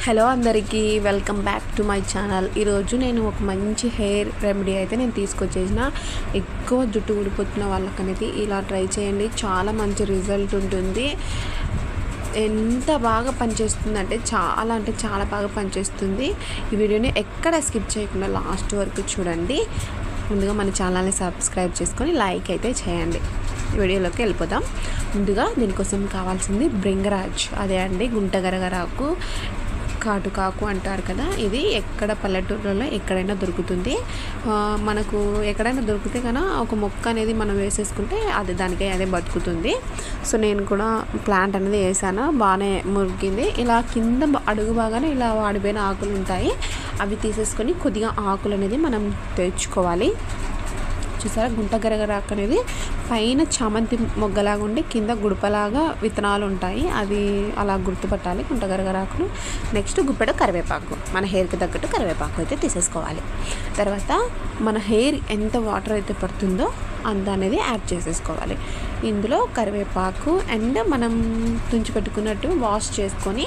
Hello అందరికీ welcome back to my channel. ఈరోజు నేను ఒక మంచి హెయిర్ రెమెడీ అయితే నేను తీసుకొచ్చేసిన. ఎక్కువ జుట్టు ఊడిపోతున్న వాళ్ళకనేది ఇలా ట్రై చేయండి, చాలా మంచి రిజల్ట్ ఉంటుంది. ఎంత బాగా పనిచేస్తుంది అంటే చాలా బాగా పనిచేస్తుంది. ఈ వీడియోని ఎక్కడ స్కిప్ చేయకుండా లాస్ట్ వరకు చూడండి. ముందుగా మన ఛానల్ని సబ్స్క్రైబ్ చేసుకొని లైక్ అయితే చేయండి. వీడియోలోకి వెళ్ళిపోదాం. ముందుగా దీనికోసం కావాల్సింది భృంగరాజ్, అదే అండి గుంటగరగరాకు, కాటుకాకు అంటారు కదా. ఇది ఎక్కడ పల్లెటూరులో ఎక్కడైనా దొరుకుతుంది. మనకు ఎక్కడైనా దొరికితే కన్నా ఒక మొక్క అనేది మనం వేసేసుకుంటే అది దానికి అదే బతుకుతుంది. సో నేను కూడా ప్లాంట్ అనేది వేసాను, బాగానే మురిగింది. ఇలా కింద అడుగు బాగానే ఇలా వాడిపోయిన ఆకులు ఉంటాయి, అవి తీసేసుకొని కొద్దిగా ఆకులు అనేది మనం తెచ్చుకోవాలి. చూసారా, గుంటగరగరాకు అనేది పైన చామంతి మొగ్గలాగా ఉండి కింద గుడపలాగా విత్తనాలు ఉంటాయి, అది అలా గుర్తుపట్టాలి గుంటగరగరాకును. నెక్స్ట్ గుప్పెడు కరివేపాకు, మన హెయిర్కి తగ్గట్టు కరివేపాకు అయితే తీసేసుకోవాలి. తర్వాత మన హెయిర్ ఎంత వాటర్ అయితే పడుతుందో అంత అనేది యాడ్ చేసేసుకోవాలి. ఇందులో కరివేపాకు అండ్ మనం తుంచి పెట్టుకున్నట్టు వాష్ చేసుకొని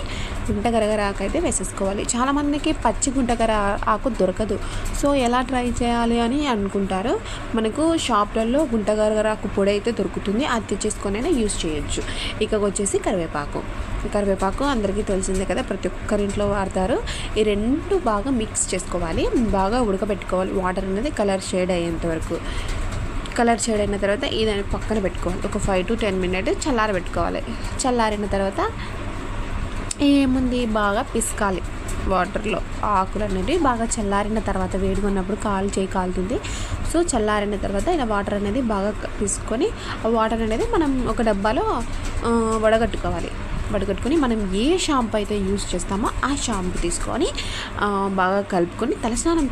గుంటగరగరాకు అయితే వేసేసుకోవాలి. చాలామందికి పచ్చి గుంటగర ఆకు దొరకదు, సో ఎలా ట్రై చేయాలి అని అనుకుంటారు. మనకు షాప్లలో గుంటగరగరాకు పొడి అయితే దొరుకుతుంది, అది తెచ్చేసుకొని అయినా యూస్ చేయొచ్చు. ఇక వచ్చేసి కరివేపాకు అందరికీ తెలిసిందే కదా, ప్రతి ఒక్కరింట్లో వాడతారు. ఈ రెండు బాగా మిక్స్ చేసుకోవాలి, బాగా ఉడకబెట్టుకోవాలి. వాటర్ అనేది కలర్ షేడ్ అయ్యేంత వరకు. కలర్ షేడ్ అయిన తర్వాత ఇది పక్కన పెట్టుకోవాలి. ఒక 5 to 10 minutes చల్లారబెట్టుకోవాలి. చల్లారిన తర్వాత ఏముంది, బాగా పిసకాలి వాటర్లో. ఆకులు అనేవి బాగా చల్లారిన తర్వాత, వేడిగా ఉన్నప్పుడు చేయి కాలుతుంది. సో చల్లారిన తర్వాత ఇలా వాటర్ అనేది బాగా పిసుకొని ఆ వాటర్ అనేది మనం ఒక డబ్బాలో వడగట్టుకొని మనం ఏ షాంపూ అయితే యూస్ చేస్తామో ఆ షాంపూ తీసుకొని బాగా కలుపుకొని తలస్నానం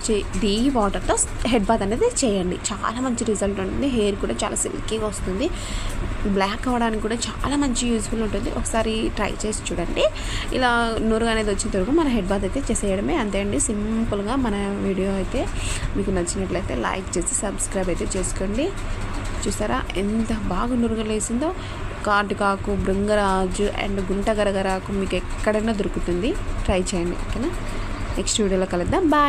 ఈ వాటర్తో హెడ్ బాత్ అనేది చేయండి. చాలా మంచి రిజల్ట్ ఉంటుంది. హెయిర్ కూడా చాలా సిల్కీగా వస్తుంది. బ్లాక్ అవ్వడానికి కూడా చాలా మంచి యూస్ఫుల్ ఉంటుంది. ఒకసారి ట్రై చేసి చూడండి. ఇలా నురుగు అనేది వచ్చేంత వరకు మన హెడ్ బాత్ అయితే చేసేయడమే, అంతే అండి. సింపుల్గా మన వీడియో అయితే మీకు నచ్చినట్లయితే లైక్ చేసి సబ్స్క్రైబ్ అయితే చేసుకోండి. చూసారా ఎంత బాగా నురగలేసిందో. కాటుకాకు, భృంగరాజు అండ్ గుంటగరగరాకు మీకు ఎక్కడైనా దొరుకుతుంది, ట్రై చేయండి. ఓకేనా, నెక్స్ట్ వీడియోలో కలుద్దాం. బాయ్.